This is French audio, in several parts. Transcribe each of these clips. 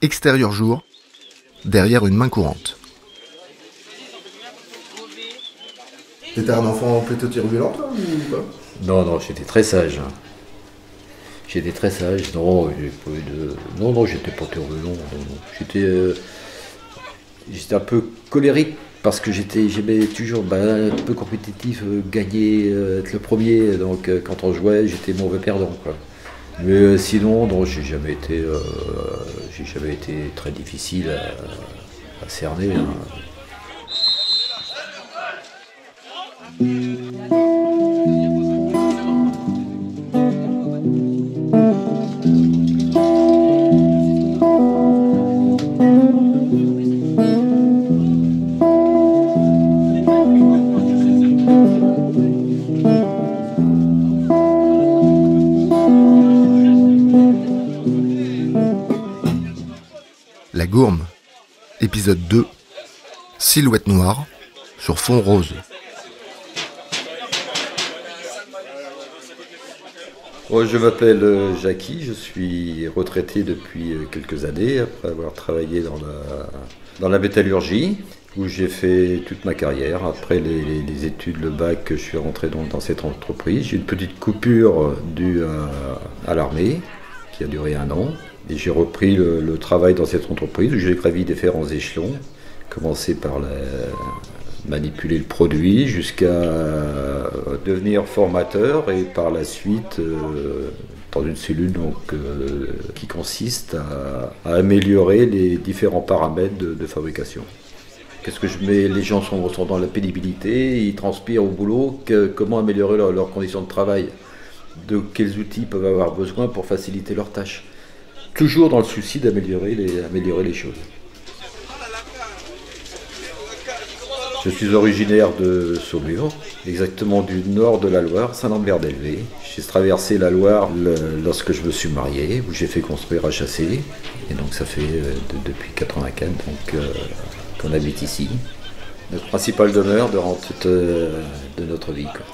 extérieur jour, derrière une main courante. T'étais un enfant plutôt turbulent, toi, ou pas? Non, j'étais très sage. J'étais très sage, non, j'ai pas eu de... Non, j'étais pas turbulent, non. J'étais un peu colérique parce que j'aimais toujours un peu compétitif, gagner, être le premier, donc quand on jouait, j'étais mauvais perdant, quoi. Mais sinon, non, j'ai jamais été très difficile à cerner, hein. La Gourme, épisode 2, silhouette noire sur fond rose. Je m'appelle Jackie, je suis retraité depuis quelques années après avoir travaillé dans la métallurgie où j'ai fait toute ma carrière. Après les études, le bac, je suis rentré dans cette entreprise. J'ai eu une petite coupure due à l'armée qui a duré 1 an. Et j'ai repris le travail dans cette entreprise où j'ai gravi différents échelons, commencé par manipuler le produit jusqu'à devenir formateur et par la suite dans une cellule qui consiste à améliorer les différents paramètres de fabrication. Qu'est-ce que je mets? Les gens sont dans la pénibilité, ils transpirent au boulot, comment améliorer leurs conditions de travail? De quels outils ils peuvent avoir besoin pour faciliter leurs tâches? Toujours dans le souci d'améliorer les choses. Je suis originaire de Saumur, exactement du nord de la Loire, Saint-Lambert-d'Elvé. J'ai traversé la Loire lorsque je me suis marié, où j'ai fait construire à Chassé. Et donc ça fait depuis 84 qu'on habite ici. Notre principale demeure durant toute de notre vie, quoi.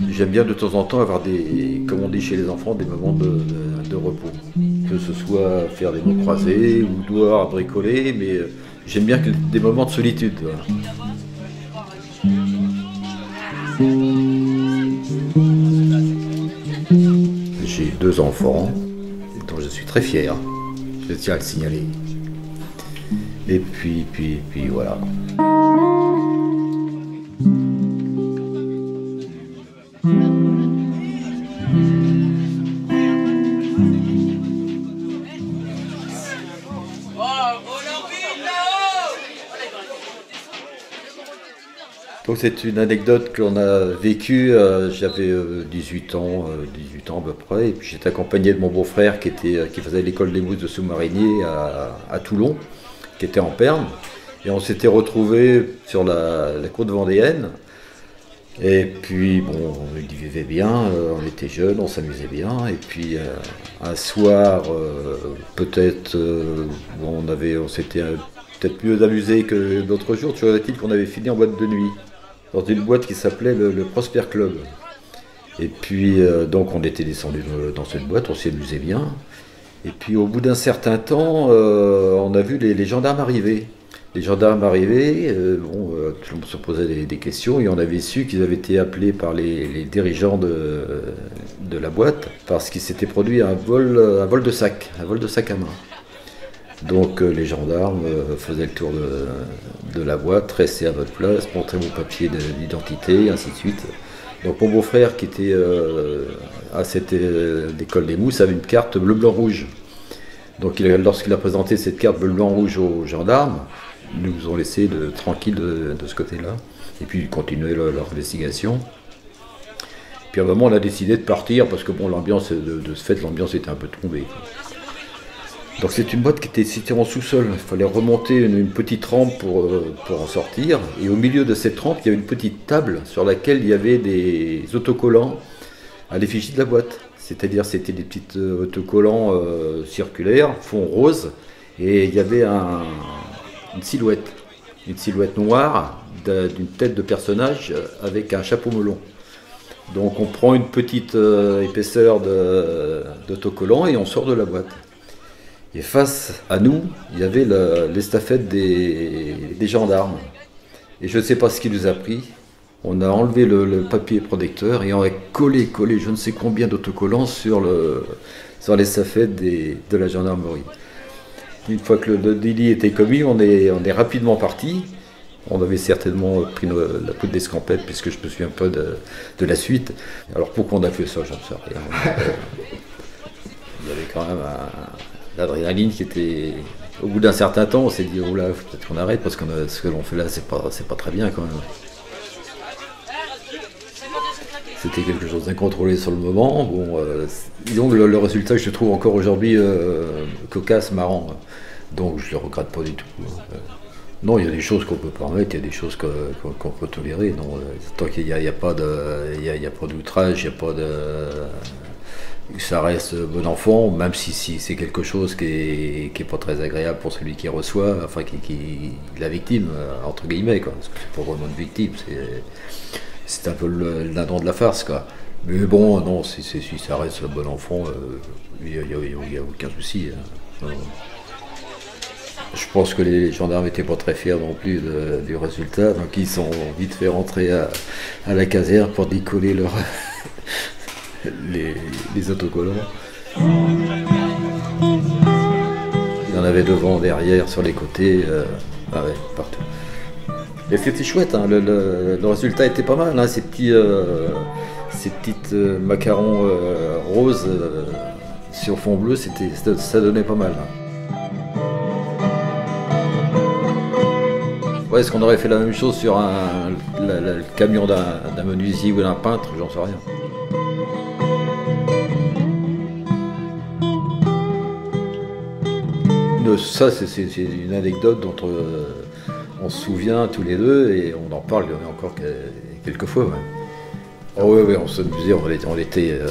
J'aime bien de temps en temps avoir comme on dit chez les enfants, des moments de repos. Que ce soit faire des mots croisés ou dehors à bricoler, mais j'aime bien des moments de solitude. Voilà. J'ai 2 enfants, dont je suis très fier. Je tiens à le signaler. Et puis voilà. Donc c'est une anecdote que l'on a vécue, j'avais 18 ans à peu près, et puis j'étais accompagné de mon beau-frère qui faisait l'école des mousses de sous-mariniers à Toulon, qui était en perme, et on s'était retrouvés sur la côte vendéenne, et puis bon, il vivait bien, on était jeunes, on s'amusait bien, et puis un soir, peut-être, on s'était peut-être mieux amusé que d'autres jours, toujours est-il qu'on avait fini en boîte de nuit, dans une boîte qui s'appelait le Prosper Club. Et puis donc on était descendu dans cette boîte, on s'y amusait bien. Et puis au bout d'un certain temps, on a vu les gendarmes arriver. Les gendarmes arrivaient, tout le monde se posait des questions et on avait su qu'ils avaient été appelés par les dirigeants de la boîte parce qu'il s'était produit un vol de sac à main. Donc les gendarmes faisaient le tour de la boîte, restaient à votre place, montraient vos papiers d'identité, ainsi de suite. Donc mon beau-frère qui était à cette école des mousses avait une carte bleu-blanc-rouge. Donc lorsqu'il a présenté cette carte bleu-blanc-rouge aux gendarmes, ils nous ont laissé tranquilles de ce côté-là. Et puis ils continuaient leur investigation. Puis à un moment on a décidé de partir parce que bon, l'ambiance de ce fait, l'ambiance était un peu tombée, quoi. Donc c'est une boîte qui était située en sous-sol. Il fallait remonter une petite rampe pour en sortir. Et au milieu de cette rampe, il y avait une petite table sur laquelle il y avait des autocollants à l'effigie de la boîte. C'est-à-dire c'était des petits autocollants circulaires, fond rose. Et il y avait une silhouette noire d'une tête de personnage avec un chapeau melon. Donc on prend une petite épaisseur d'autocollant et on sort de la boîte. Et face à nous, il y avait l'estafette des gendarmes. Et je ne sais pas ce qui nous a pris. On a enlevé le papier protecteur et on a collé je ne sais combien d'autocollants sur l'estafette de la gendarmerie. Une fois que le délit était commis, on est rapidement parti. On avait certainement pris la poudre d'escampette, puisque je me souviens un peu de la suite. Alors pourquoi on a fait ça, j'en sais rien. Il y avait quand même l'adrénaline qui était... Au bout d'un certain temps, on s'est dit, oh là, peut-être qu'on arrête, parce que ce que l'on fait là, c'est pas très bien quand même. C'était quelque chose d'incontrôlé sur le moment. Bon, disons que le résultat, je le trouve encore aujourd'hui cocasse, marrant. Donc je ne le regrette pas du tout. Non, il y a des choses qu'on peut permettre, il y a des choses qu'on peut tolérer. Non, tant qu'il n'y a pas d'outrage, il n'y a pas de... Ça reste bon enfant, même si c'est quelque chose qui est pas très agréable pour celui qui reçoit, enfin la victime, entre guillemets, quoi. Parce que c'est pas vraiment une victime, c'est un peu le dindon de la farce, quoi. Mais bon, non, si ça reste bon enfant, il n'y a aucun souci. Hein. Je pense que les gendarmes n'étaient pas très fiers non plus du résultat, donc ils sont vite fait rentrer à la caserne pour décoller les autocollants. Il y en avait devant, derrière, sur les côtés, partout. Et c'était chouette, hein, le résultat était pas mal, hein, ces petites macarons roses sur fond bleu, ça donnait pas mal. Hein. Ouais, est-ce qu'on aurait fait la même chose sur le camion d'un menuisier ou d'un peintre, j'en sais rien. Ça, c'est une anecdote dont on se souvient tous les deux et on en parle encore quelques fois. Ouais. Oh oui, on s'amusait, on était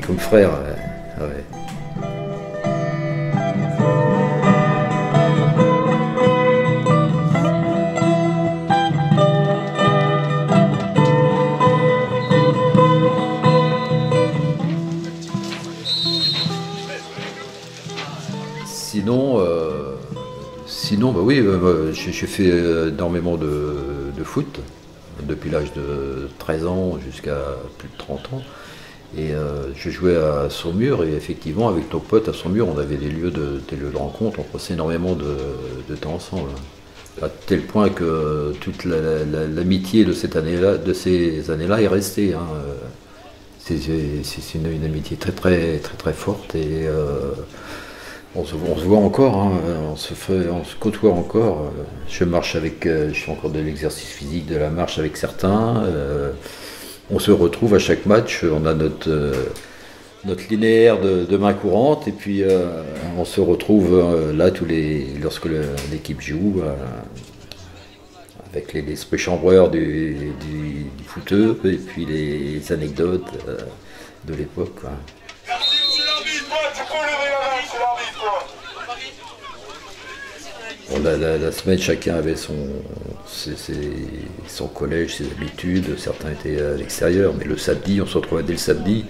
comme frères. Ouais. Sinon, bah oui, j'ai fait énormément de foot, depuis l'âge de 13 ans jusqu'à plus de 30 ans. Et je jouais à Saumur, et effectivement, avec nos potes à Saumur, on avait des lieux de rencontre, on passait énormément de temps ensemble. À tel point que toute l'amitié de ces années-là est restée. Hein. C'est une amitié très, très, très, très forte. Et on se voit encore, hein, on se côtoie encore. Je fais encore de l'exercice physique, de la marche avec certains. On se retrouve à chaque match, on a notre linéaire de main courante, et puis on se retrouve là lorsque l'équipe joue, avec les chambreurs du footeux, et puis les anecdotes de l'époque. Quoi. Bon, la semaine, chacun avait son collège, ses habitudes. Certains étaient à l'extérieur, mais le samedi, on se retrouvait dès le samedi.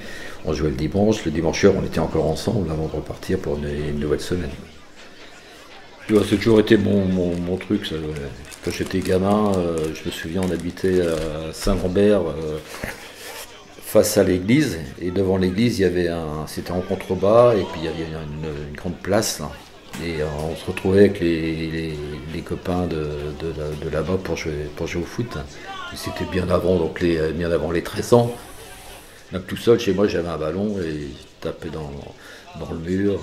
On jouait le dimanche. Le dimanche soir, on était encore ensemble avant de repartir pour une nouvelle semaine. C'est toujours été mon truc. Ça. Quand j'étais gamin, je me souviens, on habitait à Saint-Lambert, face à l'église. Et devant l'église, c'était en contrebas, et puis il y avait une grande place, là. Et on se retrouvait avec les copains de là-bas pour jouer au foot. Et c'était bien avant les 13 ans. Même tout seul, chez moi, j'avais un ballon et je tapais dans le mur.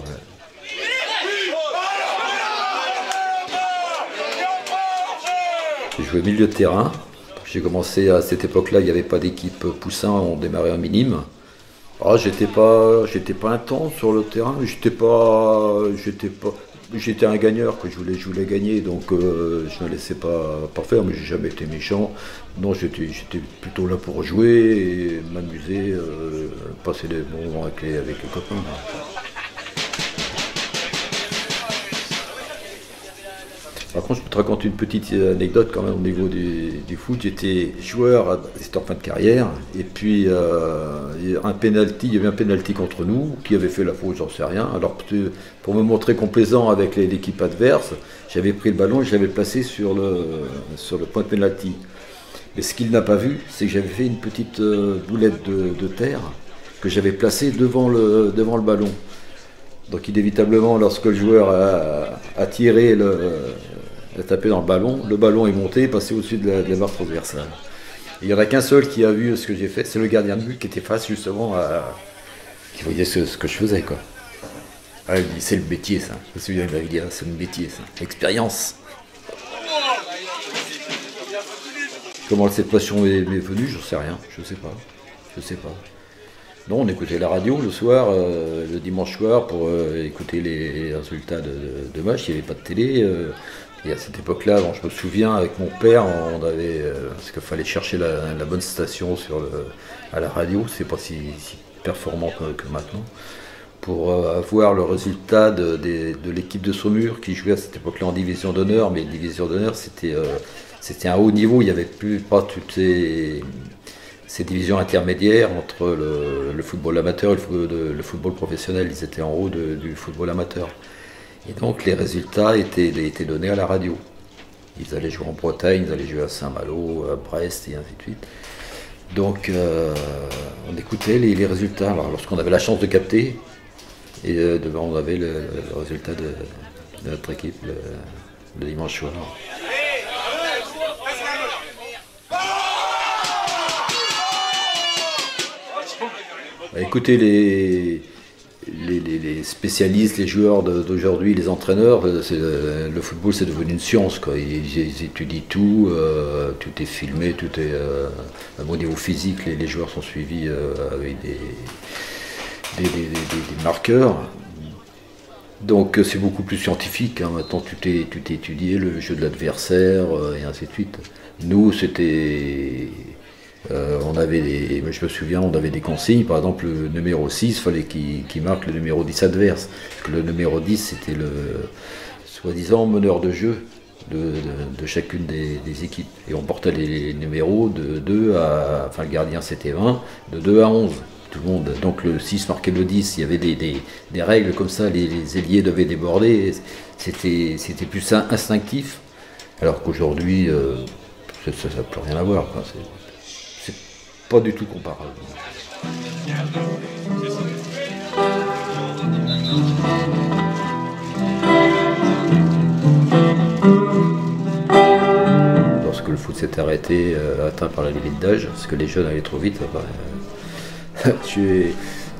J'ai joué milieu de terrain. J'ai commencé à cette époque-là, il n'y avait pas d'équipe poussin, on démarrait en minime. J'étais pas intense sur le terrain, j'étais un gagneur, que je voulais gagner, donc je ne me laissais pas faire, mais j'ai jamais été méchant. Non, j'étais plutôt là pour jouer et m'amuser, passer des bons moments avec les copains. Par contre, je peux te raconter une petite anecdote quand même au niveau du foot. J'étais joueur, c'était en fin de carrière, et puis il y avait un penalty contre nous, qui avait fait la faute, j'en sais rien. Alors pour me montrer complaisant avec l'équipe adverse, j'avais pris le ballon et je l'avais placé sur le point de penalty. Mais ce qu'il n'a pas vu, c'est que j'avais fait une petite boulette de terre que j'avais placée devant le ballon. Donc inévitablement, lorsque le joueur a tiré, a tapé dans le ballon est monté et passé au-dessus de la barre transversale. Et il n'y en a qu'un seul qui a vu ce que j'ai fait, c'est le gardien de but qui était face justement qui voyait ce que je faisais, quoi. Ah, il dit, c'est le métier ça. Je me souviens, il m'avait dit, ah, c'est le métier ça. Expérience. Comment cette passion m'est venue, je ne sais rien, je sais pas. Non, on écoutait la radio le soir, le dimanche soir, pour écouter les résultats de match. Il n'y avait pas de télé. Et à cette époque-là, bon, je me souviens, avec mon père, on avait, parce qu'il fallait chercher la bonne station à la radio, c'est pas si performant que maintenant, pour avoir le résultat de l'équipe de Saumur qui jouait à cette époque-là en division d'honneur. Mais division d'honneur, c'était un haut niveau, il n'y avait pas toutes ces divisions intermédiaires entre le football amateur et le football professionnel. Ils étaient en haut du football amateur. Et donc les résultats étaient donnés à la radio. Ils allaient jouer en Bretagne, ils allaient jouer à Saint-Malo, à Brest et ainsi de suite. Donc on écoutait les résultats. Alors, lorsqu'on avait la chance de capter, et on avait le résultat de notre équipe le dimanche soir. Écoutez, les spécialistes, les joueurs d'aujourd'hui, les entraîneurs, le football c'est devenu une science, quoi. Ils étudient tout, tout est filmé, tout est au niveau physique, les joueurs sont suivis avec des marqueurs. Donc c'est beaucoup plus scientifique, hein. Maintenant tout est étudié, le jeu de l'adversaire et ainsi de suite. Nous c'était... je me souviens, on avait des consignes, par exemple le numéro 6, il fallait qu'il marque le numéro 10 adverse, parce que le numéro 10 c'était le soi-disant meneur de jeu de chacune des équipes. Et on portait les numéros de 2 à, enfin le gardien c'était 20, de 2 à 11, tout le monde. Donc le 6 marquait le 10, il y avait des règles comme ça, les ailiers devaient déborder, c'était plus instinctif, alors qu'aujourd'hui ça n'a plus rien à voir, quoi. C'est pas du tout comparable. Lorsque le foot s'est arrêté, atteint par la limite d'âge, parce que les jeunes allaient trop vite,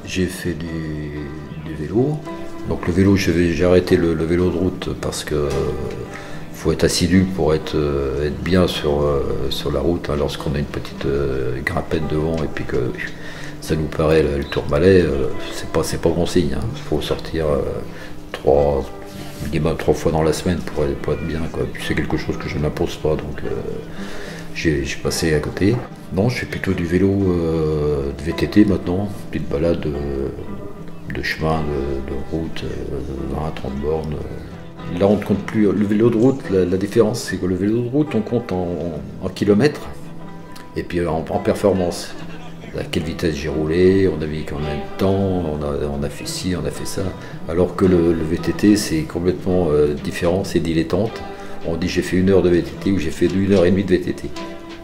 j'ai fait du vélo. Donc le vélo, j'ai arrêté le vélo de route parce que faut être assidu pour être bien sur la route, hein, lorsqu'on a une petite grimpette devant et puis que ça nous paraît le tourmalet, c'est pas bon signe. Hein. Faut sortir minimum 3 fois dans la semaine pour être bien, quoi. Puis c'est quelque chose que je n'impose pas, donc j'ai passé à côté. Non, je fais plutôt du vélo de VTT maintenant, petite balade de chemin, de route, 20 à 30 bornes. Là, on ne compte plus. Le vélo de route, la différence, c'est que le vélo de route, on compte en kilomètres et puis en performance. À quelle vitesse j'ai roulé, on a mis combien de temps, on a fait ci, on a fait ça. Alors que le VTT, c'est complètement différent, c'est dilettante. On dit j'ai fait 1 heure de VTT ou j'ai fait 1 heure et demie de VTT.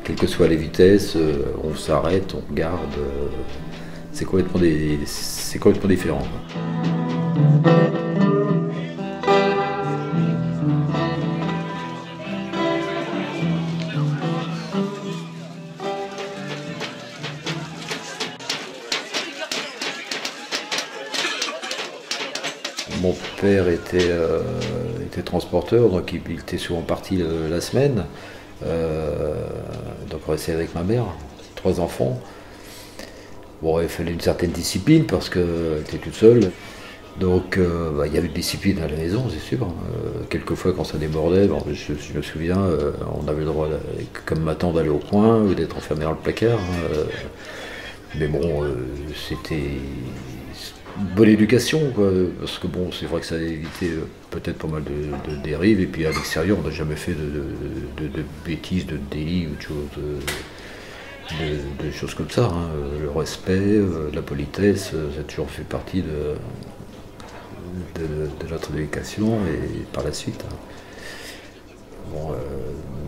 Quelles que soient les vitesses, on s'arrête, on regarde. C'est complètement différent. Mon père était transporteur, donc il était souvent parti la semaine. Donc on restait avec ma mère, 3 enfants. Bon, il fallait une certaine discipline parce qu'elle était toute seule. Donc il y avait une discipline à la maison, c'est sûr. Quelquefois quand ça débordait, je me souviens, on avait le droit, comme ma tante, d'aller au coin ou d'être enfermé dans le placard. Mais bon, c'était bonne éducation, quoi, parce que bon, c'est vrai que ça a évité peut-être pas mal de dérives, et puis à l'extérieur, on n'a jamais fait de bêtises, de délits ou de choses comme ça, hein. Le respect, la politesse, ça a toujours fait partie de notre éducation, et par la suite, hein. Bon,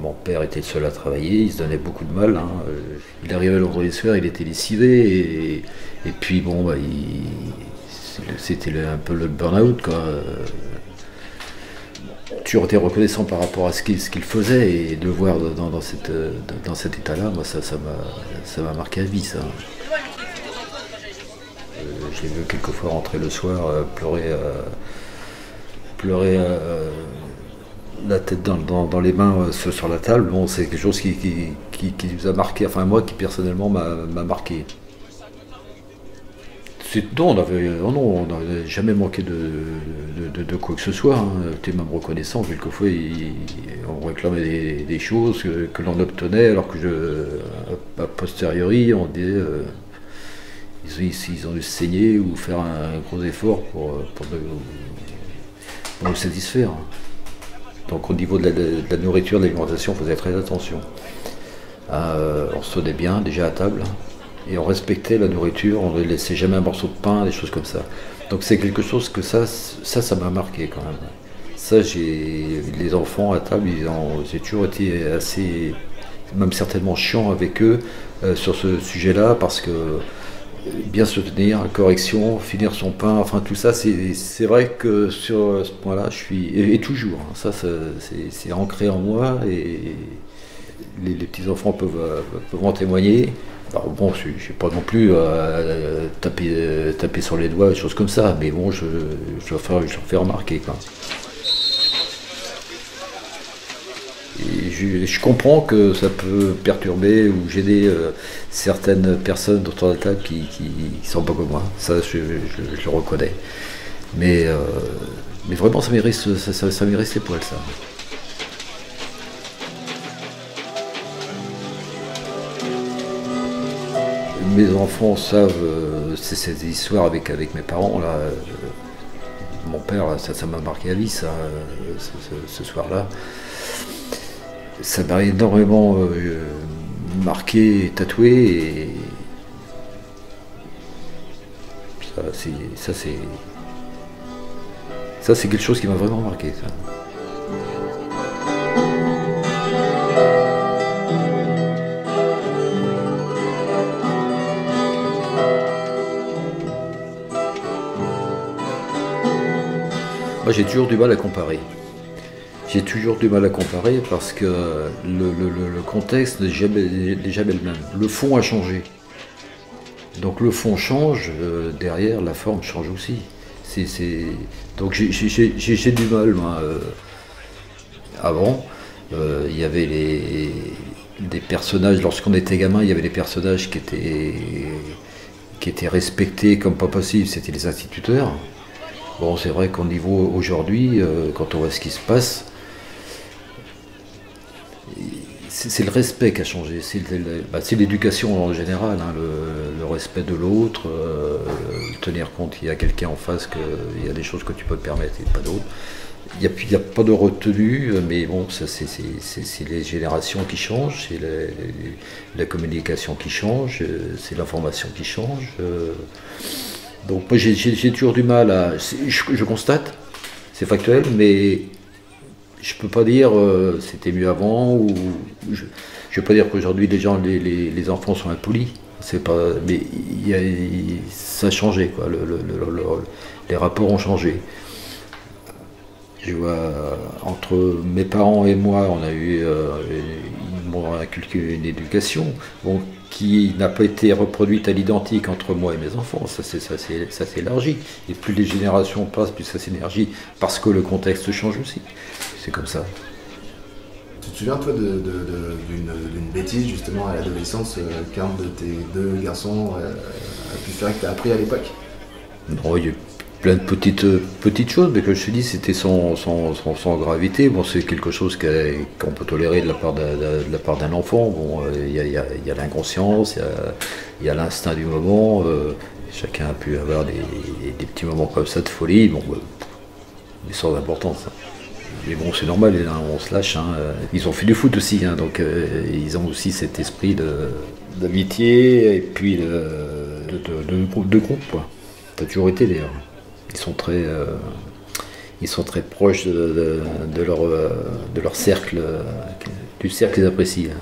mon père était le seul à travailler, il se donnait beaucoup de mal, hein. Il arrivait le vendredi soir, il était lessivé, et puis bon, bah, c'était un peu le burn-out, quoi. Toujours été reconnaissant par rapport à ce qu'il faisait, et de le voir dans cet état-là, moi ça m'a marqué à vie, ça. Je l'ai vu quelquefois rentrer le soir, pleurer la tête dans les mains sur la table. Bon, c'est quelque chose qui nous a marqué, enfin moi qui personnellement m'a marqué. Non, on n'avait jamais manqué de quoi que ce soit, hein. T'es même reconnaissant, quelquefois on réclamait des choses que l'on obtenait, alors que a posteriori on disait ils ont dû se saigner ou faire un gros effort pour nous satisfaire. Donc au niveau de la nourriture, de l'alimentation, on faisait très attention. On se tenait bien déjà à table, et on respectait la nourriture, on ne laissait jamais un morceau de pain, des choses comme ça. Donc c'est quelque chose que ça m'a marqué quand même. Ça, les enfants à table, j'ai toujours été assez, même certainement chiant avec eux sur ce sujet-là, parce que bien se tenir, correction, finir son pain, enfin tout ça, c'est vrai que sur ce point-là, je suis, et toujours, hein, ça c'est ancré en moi, et les petits-enfants peuvent en témoigner. Alors bon, je ne suis pas non plus taper sur les doigts, des choses comme ça, mais bon, je leur fais remarquer, quoi. Et je comprends que ça peut perturber ou gêner certaines personnes autour de la table qui sont pas comme moi. Ça, je le reconnais. Mais vraiment, ça m'érisse les poils, ça. Mes enfants savent, c'est cette histoire avec mes parents, là. Mon père, ça m'a marqué à vie, ça, ce soir-là. Ça m'a énormément marqué, tatoué, et ça c'est quelque chose qui m'a vraiment marqué, ça. Moi j'ai toujours du mal à comparer. J'ai toujours du mal à comparer parce que le contexte n'est jamais le même. Le fond a changé. Donc le fond change, derrière la forme change aussi. Donc j'ai du mal, moi. Avant, il y avait des personnages, lorsqu'on était gamin, il y avait des personnages qui étaient respectés comme pas possible, c'était les instituteurs. Bon, c'est vrai qu'au niveau aujourd'hui, quand on voit ce qui se passe, c'est le respect qui a changé, c'est l'éducation en général, hein, le respect de l'autre, tenir compte qu'il y a quelqu'un en face, qu'il y a des choses que tu peux te permettre et pas d'autres. Il n'y a pas de retenue, mais bon, ça c'est les générations qui changent, c'est la communication qui change, c'est l'information qui change. Donc moi j'ai toujours du mal à... Je constate, c'est factuel, mais je peux pas dire c'était mieux avant, ou je veux pas dire qu'aujourd'hui les enfants sont impolis, c'est pas, mais ça a changé, quoi. Les rapports ont changé. Je vois, entre mes parents et moi, ils m'ont inculqué une éducation, bon, qui n'a pas été reproduite à l'identique entre moi et mes enfants. Ça s'élargit. Et plus les générations passent, plus ça s'élargit, parce que le contexte change aussi. C'est comme ça. Tu te souviens, toi, d'une bêtise, justement, à l'adolescence, qu'un de tes deux garçons a pu faire, que tu as appris à l'époque? Non, il y a plein de petites choses, mais comme je te dis, c'était sans gravité. Bon, c'est quelque chose qu'on peut tolérer de la part d'un enfant. Bon, il y a l'inconscience, il y a l'instinct du moment, Chacun a pu avoir des petits moments comme ça de folie, bon, mais sans importance. Mais bon, c'est normal, hein, on se lâche. Hein. Ils ont fait du foot aussi, hein, donc ils ont aussi cet esprit d'amitié et puis de groupe. Quoi. Ça a toujours été d'ailleurs. Ils sont très proches de leur cercle, du cercle qu'ils apprécient. Hein.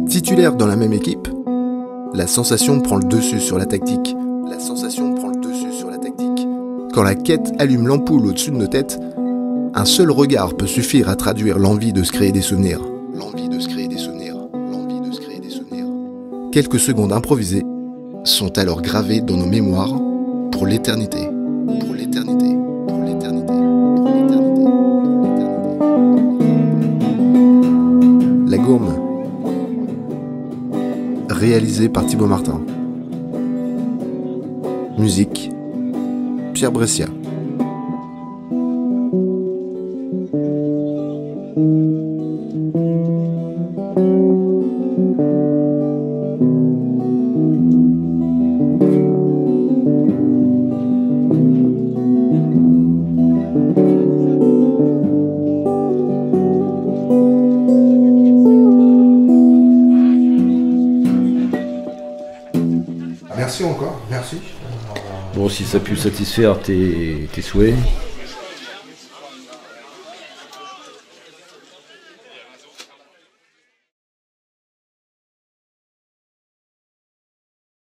Titulaire dans la même équipe, la sensation prend le dessus sur la tactique. Quand la quête allume l'ampoule au-dessus de nos têtes, un seul regard peut suffire à traduire l'envie de se créer des souvenirs. Quelques secondes improvisées sont alors gravées dans nos mémoires pour l'éternité. La Gourme, réalisé par Thibaut Martin. Musique, Pierre Brescia. Merci encore, merci. Bon, si ça a pu satisfaire tes souhaits.